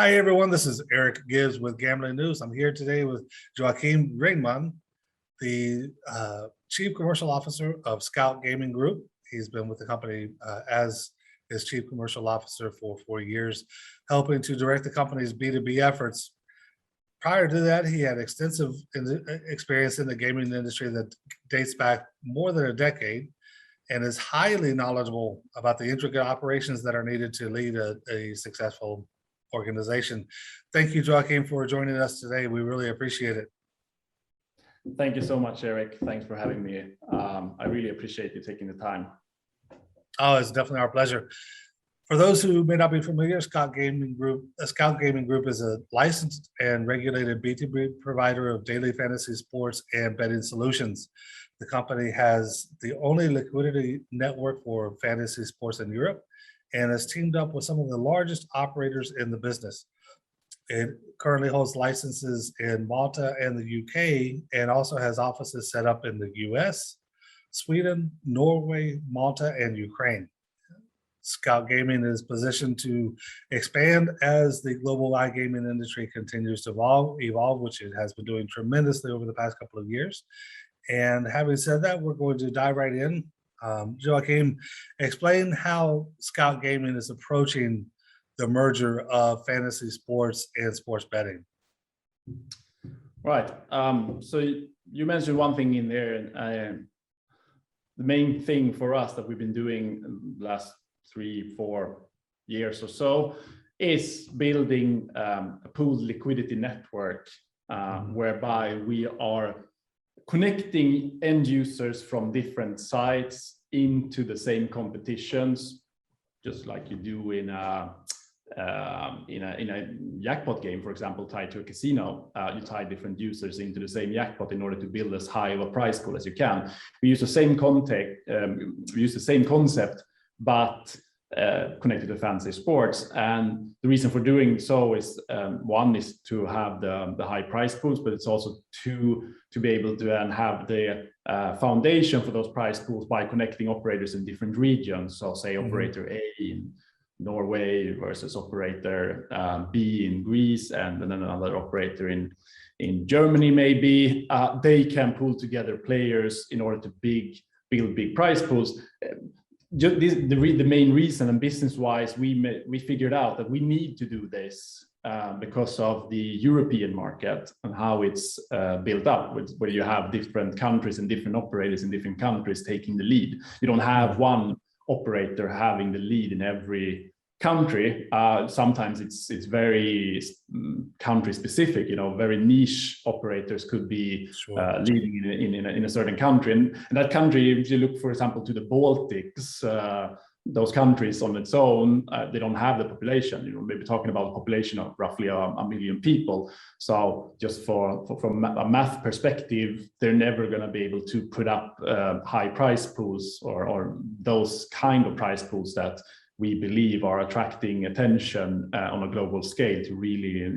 Hi, everyone. This is Eric Gibbs with Gambling News. I'm here today with Joakim Renman, the Chief Commercial Officer of Scout Gaming Group. He's been with the company as his Chief Commercial Officer for 4 years, helping to direct the company's B2B efforts. Prior to that, he had extensive experience in the gaming industry that dates back more than a decade and is highly knowledgeable about the intricate operations that are needed to lead a successful organization. Thank you, Joakim, for joining us today. We really appreciate it. Thank you so much, Eric. Thanks for having me. I really appreciate you taking the time. Oh, it's definitely our pleasure. For those who may not be familiar, Scout Gaming Group is a licensed and regulated B2B provider of daily fantasy sports and betting solutions. The company has the only liquidity network for fantasy sports in Europe and has teamed up with some of the largest operators in the business. It currently holds licenses in Malta and the UK, and also has offices set up in the US, Sweden, Norway, Malta, and Ukraine. Scout Gaming is positioned to expand as the global iGaming industry continues to evolve, which it has been doing tremendously over the past couple of years. And having said that, we're going to dive right in. Joakim, explain how Scout Gaming is approaching the merger of fantasy sports and sports betting. Right. So you mentioned one thing in there. The main thing for us that we've been doing the last 3-4 years or so is building a pooled liquidity network whereby we are connecting end users from different sites into the same competitions, just like you do in a jackpot game, for example, tied to a casino. You tie different users into the same jackpot in order to build as high of a prize pool as you can. We use the same concept, but connected to fantasy sports. And the reason for doing so is one is to have the high prize pools, but it's also to be able to then have the foundation for those prize pools by connecting operators in different regions. So say operator A in Norway versus operator B in Greece, and then another operator in Germany maybe. They can pool together players in order to build big prize pools. The main reason, and business-wise, we figured out that we need to do this because of the European market and how it's built up, where you have different countries and different operators in different countries taking the lead. You don't have one operator having the lead in every country. Sometimes it's very country specific. Very niche operators could be leading in a certain country, and that country, if you look, for example, to the Baltics, those countries on its own, they don't have the population. Maybe talking about a population of roughly a million people. So just from a math perspective, they're never going to be able to put up high prize pools or those kind of prize pools that we believe are attracting attention on a global scale to really,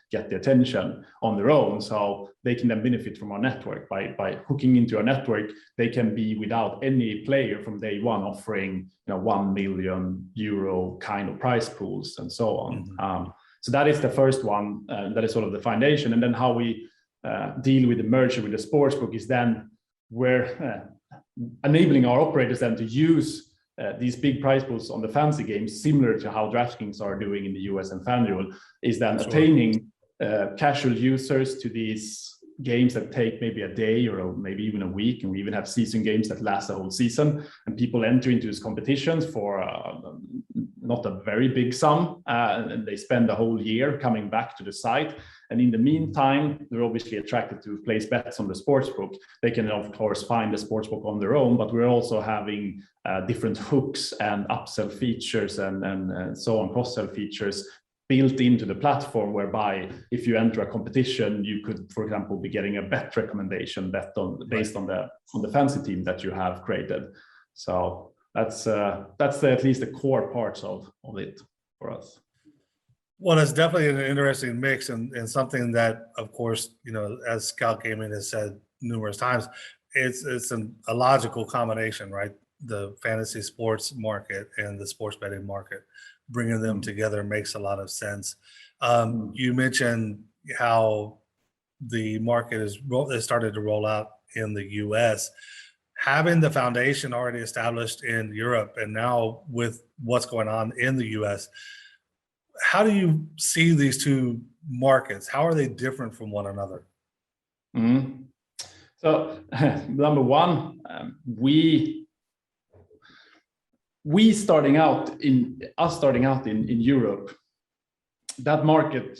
get the attention on their own. So they can then benefit from our network by hooking into our network. They can be without any player from day one offering, 1 million euro kind of prize pools and so on. So that is the first one. That is sort of the foundation. And then how we deal with the merger with the sportsbook is then we're enabling our operators then to use these big prize pools on the fantasy games, similar to how DraftKings are doing in the US and FanDuel, is then attaining casual users to these games that take maybe a day or maybe even a week. And we even have season games that last a whole season. And people enter into these competitions for not a very big sum, and they spend a whole year coming back to the site. And in the meantime, they're obviously attracted to place bets on the sportsbook. They can, of course, find the sportsbook on their own, but we're also having different hooks and upsell features and so on, cross-sell features built into the platform, whereby if you enter a competition, you could, for example, be getting a bet recommendation based on the fantasy team that you have created. So that's at least the core parts of it for us. Well, it's definitely an interesting mix and something that, of course, as Scout Gaming has said numerous times, it's a logical combination, right? The fantasy sports market and the sports betting market, bringing them together makes a lot of sense. You mentioned how the market is started to roll out in the US. Having the foundation already established in Europe, and now with what's going on in the US, how do you see these two markets? How are they different from one another? So number one, we starting out in Europe, that market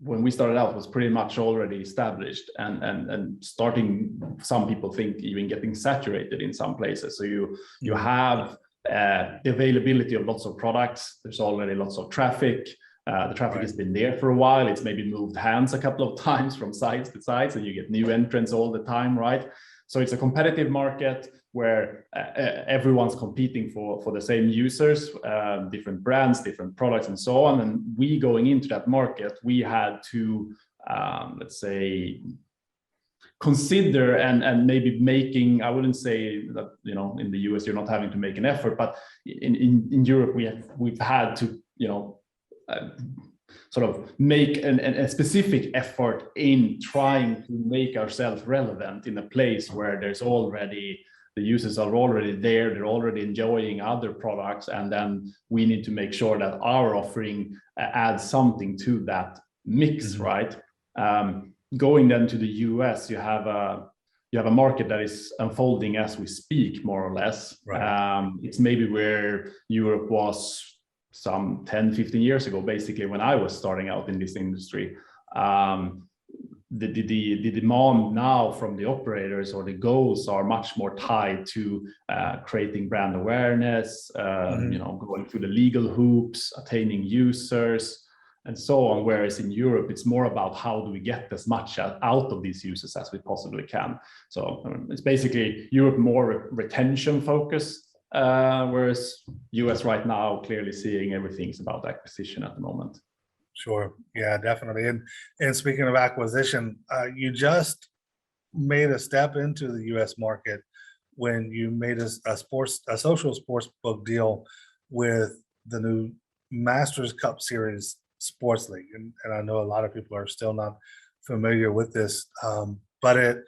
when we started out was pretty much already established and starting, some people think, even getting saturated in some places. So you have the availability of lots of products. There's already lots of traffic. The traffic has been there for a while. It's maybe moved hands a couple of times from side to side, so you get new entrants all the time, right? So it's a competitive market where everyone's competing for the same users, different brands, different products, and so on. And we going into that market, we had to, let's say, consider and maybe making, I wouldn't say that, you know, in the US you're not having to make an effort, but in Europe we've had to, you know, sort of make a specific effort in trying to make ourselves relevant in a place where there's already, the users are already there, they're already enjoying other products, and then we need to make sure that our offering adds something to that mix, right? Going then to the US, you have a market that is unfolding as we speak, more or less. Right. It's maybe where Europe was some 10, 15 years ago, basically, when I was starting out in this industry. The demand now from the operators, or the goals, are much more tied to creating brand awareness, you know, going through the legal hoops, attaining users, and so on. Whereas in Europe, it's more about how do we get as much out of these users as we possibly can. So it's basically Europe more retention focused, whereas US right now clearly seeing everything's about acquisition at the moment. Sure. Yeah, definitely. And speaking of acquisition, you just made a step into the US market when you made a social sports book deal with the new Masters Cup Series Sports League. And I know a lot of people are still not familiar with this, but it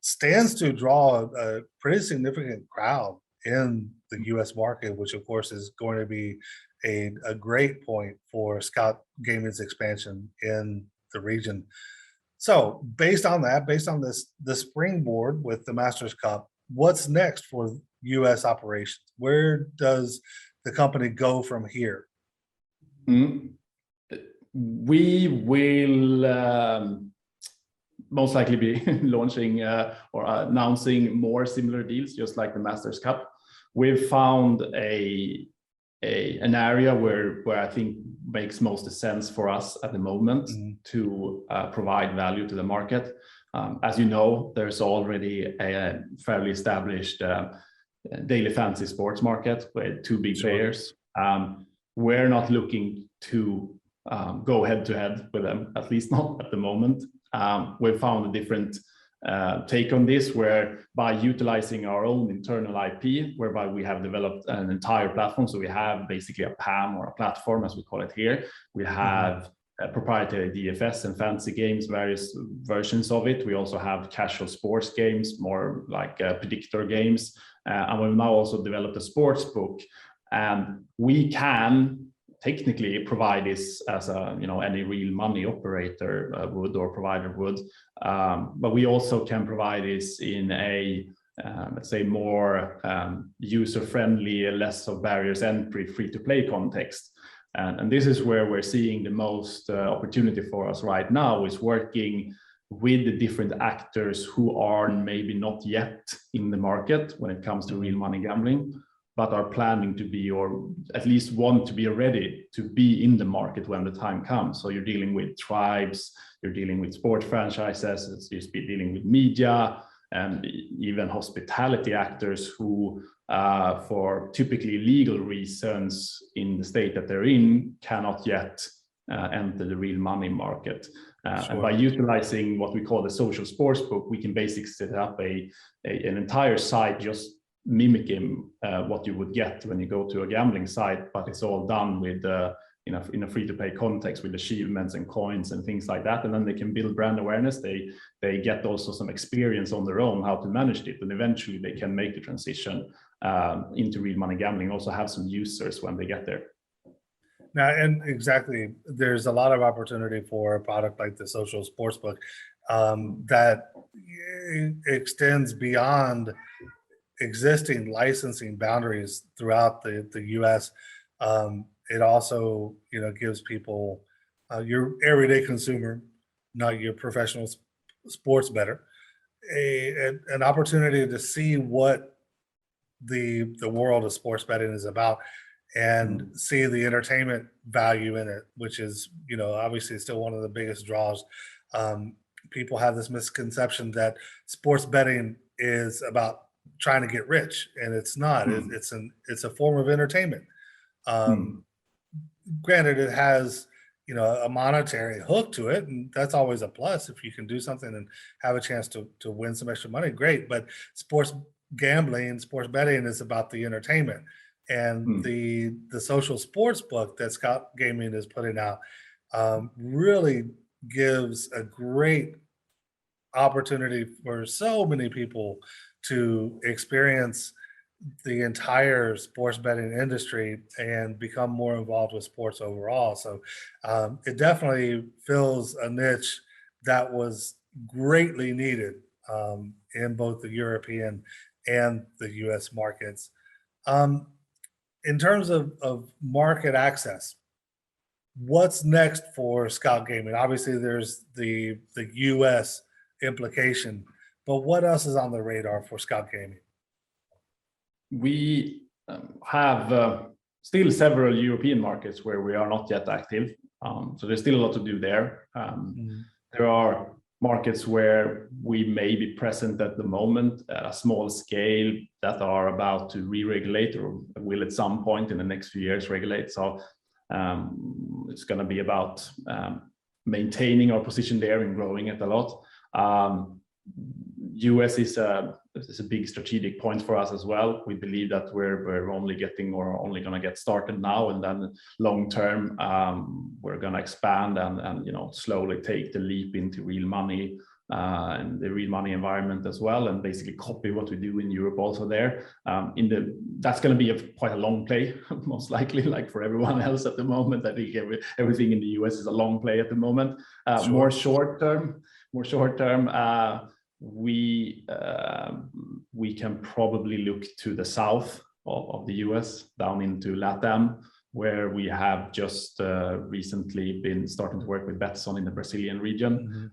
stands to draw a pretty significant crowd in the US market, which of course is going to be a great point for Scout Gaming's expansion in the region. So based on that, based on the springboard with the Masters Cup, what's next for US operations? Where does the company go from here? We will most likely be launching or announcing more similar deals, just like the Masters Cup. We've found an area where I think makes most sense for us at the moment to provide value to the market. As you know, there's already a fairly established daily fantasy sports market with two big players. We're not looking to go head to head with them, at least not at the moment. We've found a different take on this, where by utilizing our own internal IP, whereby we have developed an entire platform. So we have basically a PAM, or a platform as we call it here. We have proprietary DFS and fantasy games, various versions of it. We also have casual sports games, more like predictor games. And we've now also developed a sports book. And we can technically provide this as a, you know, any real money operator would, or provider would, but we also can provide this in a let's say more user-friendly, less of barriers entry, free-to-play context. And this is where we're seeing the most opportunity for us right now, is working with the different actors who are maybe not yet in the market when it comes to real money gambling, but are planning to be, or at least want to be ready to be in the market when the time comes. So you're dealing with tribes, you're dealing with sport franchises, you're dealing with media, and even hospitality actors who, for typically legal reasons in the state that they're in, cannot yet enter the real money market. And by utilizing what we call the social sports book, we can basically set up an entire site just mimicking what you would get when you go to a gambling site, but it's all done with in a free-to-play context with achievements and coins and things like that, and then they can build brand awareness. They get also some experience on their own how to manage it, and eventually they can make the transition into real money gambling. Also have some users when they get there. Now, and exactly, there's a lot of opportunity for a product like the social sportsbook that extends beyond existing licensing boundaries throughout the U.S. It also, gives people, your everyday consumer, not your professional sports bettor, an opportunity to see what the world of sports betting is about and see the entertainment value in it, which is, obviously still one of the biggest draws. People have this misconception that sports betting is about trying to get rich, and it's not. It's a form of entertainment. Granted, it has a monetary hook to it, and that's always a plus. If you can do something and have a chance to win some extra money, great. But sports gambling, sports betting is about the entertainment. And the social sports book that Scout Gaming is putting out really gives a great opportunity for so many people to experience the entire sports betting industry and become more involved with sports overall. So it definitely fills a niche that was greatly needed in both the European and the US markets. In terms of market access, what's next for Scout Gaming? Obviously, there's the US implication, but what else is on the radar for Scout Gaming? We have still several European markets where we are not yet active. So there's still a lot to do there. There are markets where we may be present at the moment at a small scale that are about to re-regulate or will at some point in the next few years regulate. So it's going to be about maintaining our position there and growing it a lot. US is a big strategic point for us as well. We believe that we're only going to get started now, and then long term we're going to expand and slowly take the leap into real money and the real money environment as well, and basically copy what we do in Europe also there. That's going to be quite a long play, most likely, like for everyone else at the moment. I think everything in the US is a long play at the moment. Sure. More short term, we can probably look to the south of the US, down into LATAM, where we have just recently been starting to work with Betson in the Brazilian region.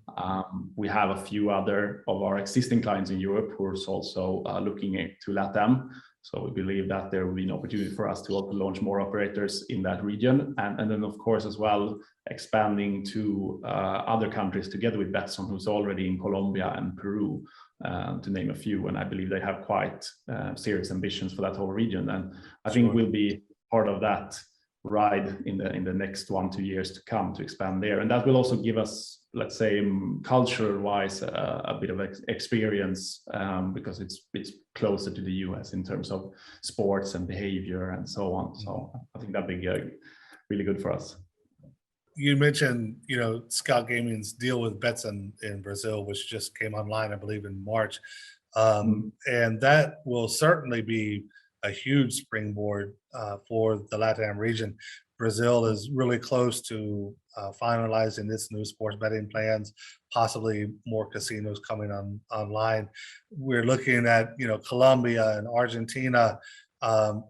We have a few other of our existing clients in Europe who are also looking to LATAM. So we believe that there will be an opportunity for us to also launch more operators in that region. And then, of course, as well, expanding to other countries together with Betson, who's already in Colombia and Peru, to name a few. And I believe they have quite serious ambitions for that whole region. And I think we'll be part of that ride in the next 1-2 years to come to expand there. And that will also give us, let's say, cultural wise, a bit of experience because it's closer to the US in terms of sports and behavior and so on. So I think that'd be really good for us. You mentioned, Scout Gaming's deal with Betson in Brazil, which just came online, I believe, in March. And that will certainly be a huge springboard for the LATAM region. Brazil is really close to finalizing its new sports betting plans, possibly more casinos coming online. We're looking at, Colombia and Argentina,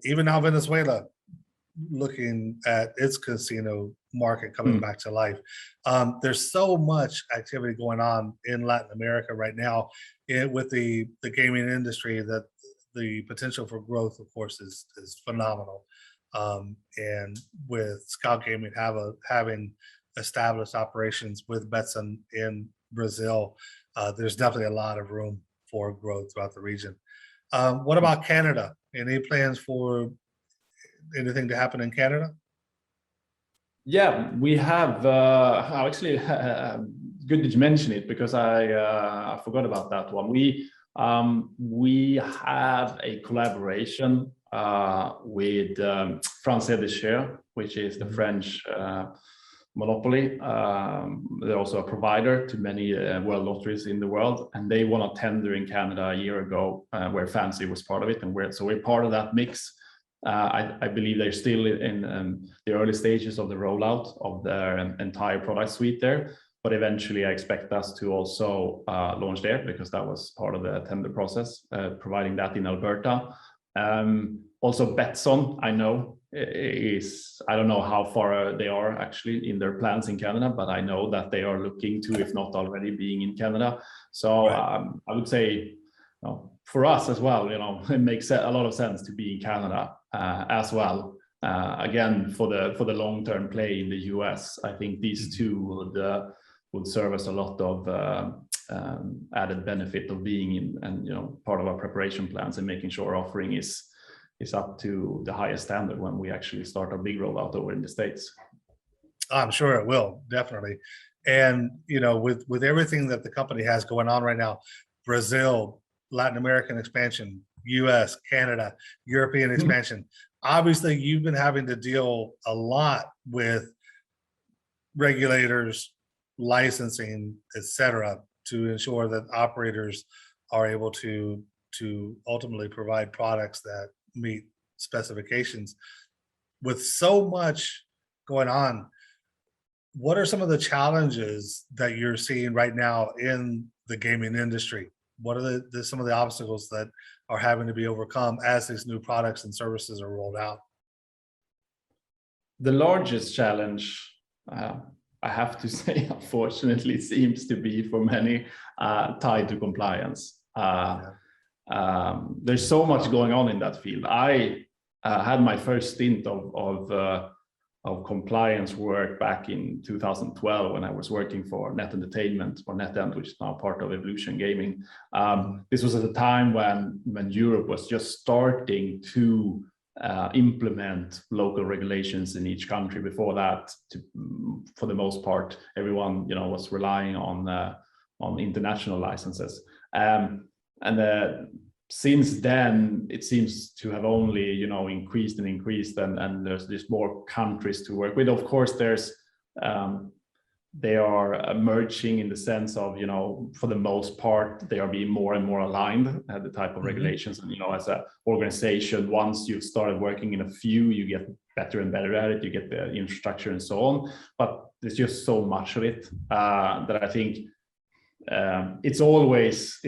even now Venezuela, looking at its casino market coming back to life. There's so much activity going on in Latin America right now with the gaming industry that the potential for growth, of course, is phenomenal. And with Scout Gaming having established operations with Betson in Brazil, there's definitely a lot of room for growth throughout the region. What about Canada? Any plans for anything to happen in Canada? Yeah, we have. Actually, good that you mention it, because I forgot about that one. We have a collaboration with Français des Jeux, which is the French monopoly. They're also a provider to many world lotteries in the world, and they won a tender in Canada a year ago where Fantasy was part of it, and we're part of that mix. I believe they're still in the early stages of the rollout of their entire product suite there, but eventually I expect us to also launch there, because that was part of the tender process, providing that in Alberta. Also Betson, I know, I don't know how far they are actually in their plans in Canada, but I know that they are looking to, if not already being in Canada. So I would say, for us as well, it makes a lot of sense to be in Canada as well. Again, for the long-term play in the US, I think these two would serve us a lot of added benefit of being in, and part of our preparation plans and making sure our offering is up to the highest standard when we actually start our big rollout over in the States. I'm sure it will, definitely. And with everything that the company has going on right now, Brazil, Latin American expansion, US, Canada, European expansion, obviously you've been having to deal a lot with regulators, licensing, etc., to ensure that operators are able to ultimately provide products that meet specifications. With so much going on, what are some of the challenges that you're seeing right now in the gaming industry? What are some of the obstacles that are having to be overcome as these new products and services are rolled out? The largest challenge, I have to say, unfortunately, seems to be for many tied to compliance. There's so much going on in that field. I had my first stint of compliance work back in 2012 when I was working for Net Entertainment, or NetEnt, which is now part of Evolution Gaming. This was at a time when Europe was just starting to implement local regulations in each country. Before that, for the most part, everyone was relying on international licenses. Since then, it seems to have only increased and increased, and there's more countries to work with. Of course, they are emerging in the sense of for the most part they are being more and more aligned at the type of regulations. And as an organization, once you've started working in a few, you get better and better at it. You get the infrastructure and so on. But there's just so much of it that I think it's always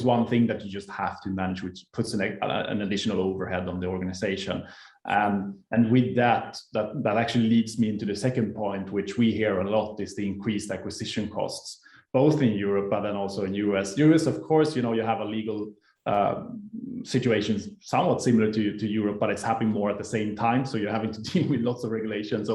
one thing that you just have to manage, which puts an additional overhead on the organization. And with that actually leads me into the second point, which we hear a lot, is the increased acquisition costs, both in Europe but then also in US. US, of course, you have a legal situations somewhat similar to Europe, but it's happening more at the same time. So you're having to deal with lots of regulations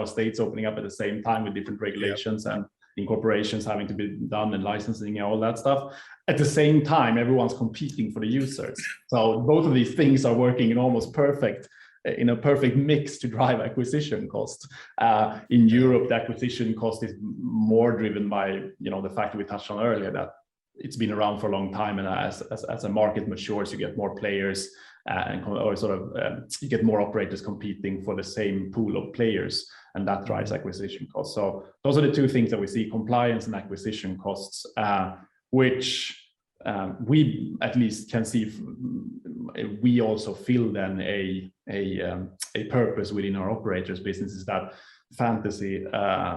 states opening up at the same time with different regulations and incorporations having to be done and licensing and all that stuff. At the same time, everyone's competing for the users. So both of these things are working in a perfect mix to drive acquisition costs. In Europe, the acquisition cost is more driven by the fact that we touched on earlier, that it's been around for a long time, and as a market matures, you get more players you get more operators competing for the same pool of players, and that drives acquisition costs. So those are the two things that we see: compliance and acquisition costs, which we at least can see. We also feel then a purpose within our operators' business is that fantasy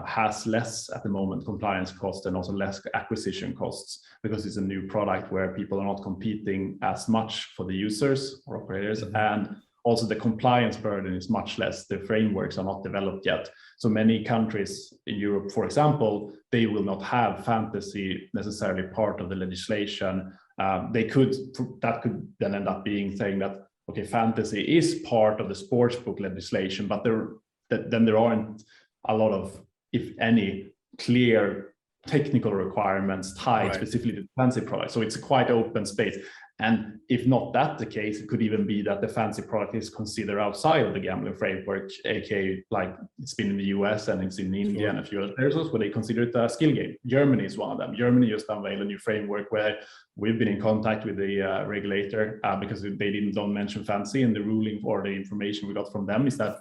has less at the moment compliance costs and also less acquisition costs, because it's a new product where people are not competing as much for the users or operators, and also the compliance burden is much less. The frameworks are not developed yet. So many countries in Europe, for example, they will not have fantasy necessarily part of the legislation. That could then end up saying that, okay, fantasy is part of the sportsbook legislation, but there aren't a lot of, if any, clear technical requirements tied specifically to fantasy products. So it's a quite open space. And if not that the case, it could even be that the fancy product is considered outside of the gambling framework, aka like it's been in the US and it's in India and a few other places where they consider it a skill game. Germany is one of them. Germany just unveiled a new framework where we've been in contact with the regulator because they don't mention fancy, and the ruling or the information we got from them is that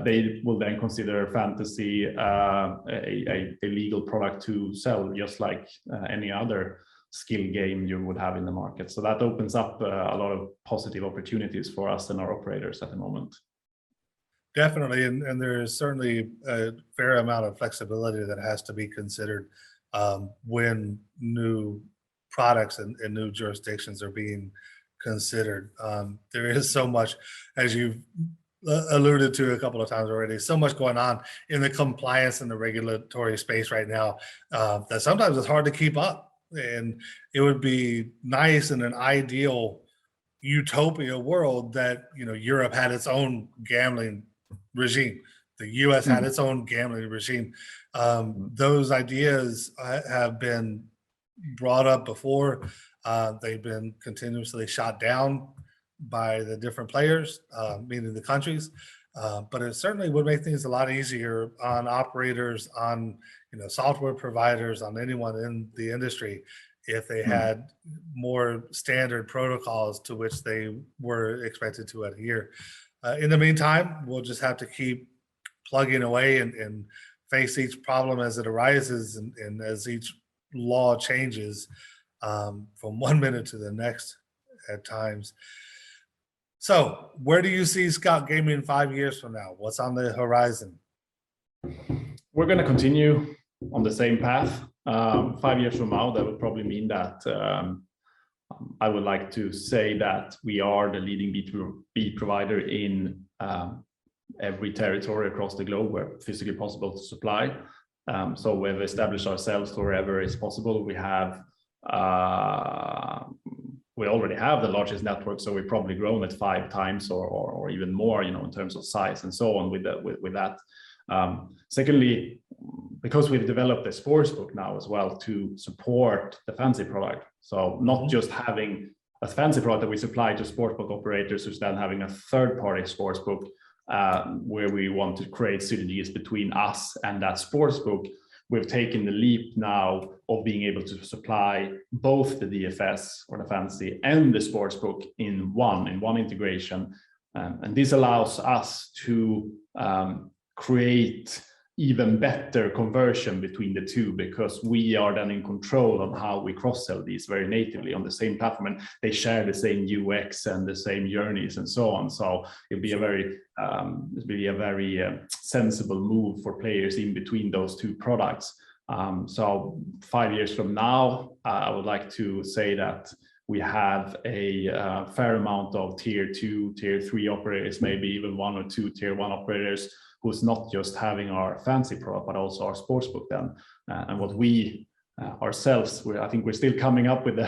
they will then consider fantasy a legal product to sell, just like any other skill game you would have in the market. So that opens up a lot of positive opportunities for us and our operators at the moment. Definitely, and there is certainly a fair amount of flexibility that has to be considered when new products and new jurisdictions are being considered. There is so much, as you've alluded to a couple of times already, so much going on in the compliance and the regulatory space right now that sometimes it's hard to keep up. And it would be nice in an ideal utopia world that, you know, Europe had its own gambling regime, the US had its own gambling regime. Those ideas have been brought up before. They've been continuously shot down by the different players, meaning the countries. But it certainly would make things a lot easier on operators, on, you know, software providers, on anyone in the industry, if they had more standard protocols to which they were expected to adhere. In the meantime, we'll just have to keep plugging away and face each problem as it arises, and as each law changes from one minute to the next at times. So where do you see Scout Gaming 5 years from now? What's on the horizon? We're going to continue on the same path. 5 years from now, that would probably mean that I would like to say that we are the leading B2B provider in every territory across the globe where physically possible to supply. So we've established ourselves wherever is possible. We already have the largest network, so we've probably grown it 5 times or even more, you know, in terms of size and so on with that. Secondly, because we've developed a sportsbook now as well to support the fancy product. So not just having a fancy product that we supply to sportsbook operators who's then having a third-party sportsbook where we want to create synergies between us and that sportsbook. We've taken the leap now of being able to supply both the DFS or the fantasy and the sportsbook in one integration. And this allows us to create even better conversion between the two, because we are then in control on how we cross-sell these very natively on the same platform, and they share the same UX and the same journeys and so on. So it'll be a very sensible move for players in between those two products. So 5 years from now, I would like to say that we have a fair amount of tier 2, tier 3 operators, maybe even 1 or 2 tier 1 operators, who's not just having our fancy product, but also our sportsbook then. And what we ourselves, I think we're still coming up with the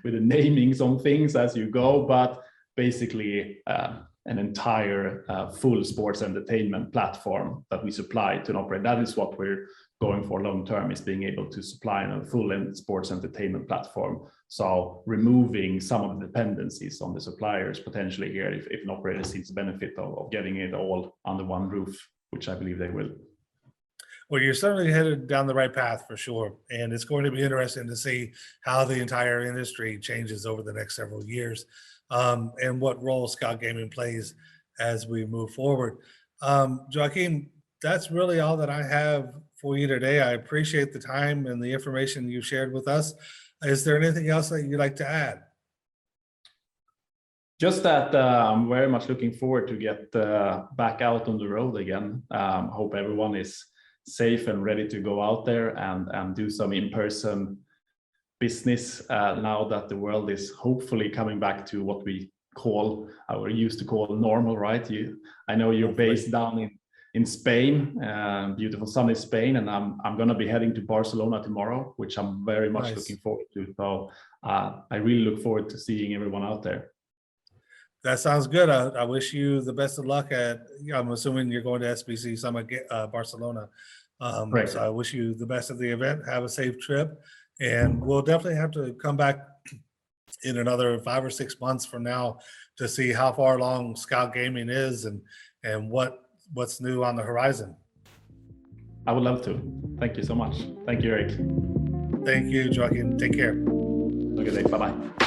namings on things as you go, but basically an entire full sports entertainment platform that we supply to an operator. That is what we're going for long term, is being able to supply a full sports entertainment platform. So removing some of the dependencies on the suppliers potentially here, if an operator sees the benefit of getting it all under one roof, which I believe they will. Well, you're certainly headed down the right path for sure. And it's going to be interesting to see how the entire industry changes over the next several years, and what role Scout Gaming plays as we move forward. Joakim, that's really all that I have for you today. I appreciate the time and the information you shared with us. Is there anything else that you'd like to add? Just that I'm very much looking forward to get back out on the road again. Hope everyone is safe and ready to go out there and do some in-person business now that the world is hopefully coming back to what we call, or used to call, normal, right? I know you're based down in Spain, beautiful sunny Spain, and I'm going to be heading to Barcelona tomorrow, which I'm very much looking forward to. So I really look forward to seeing everyone out there. That sounds good. I wish you the best of luck I'm assuming you're going to SBC Summit Barcelona. Right. So I wish you the best of the event. Have a safe trip, and we'll definitely have to come back in another 5 or 6 months from now to see how far along Scout Gaming is and what's new on the horizon. I would love to. Thank you so much. Thank you, Eric. Thank you, Joakim. Take care. Have a good day. Bye-bye.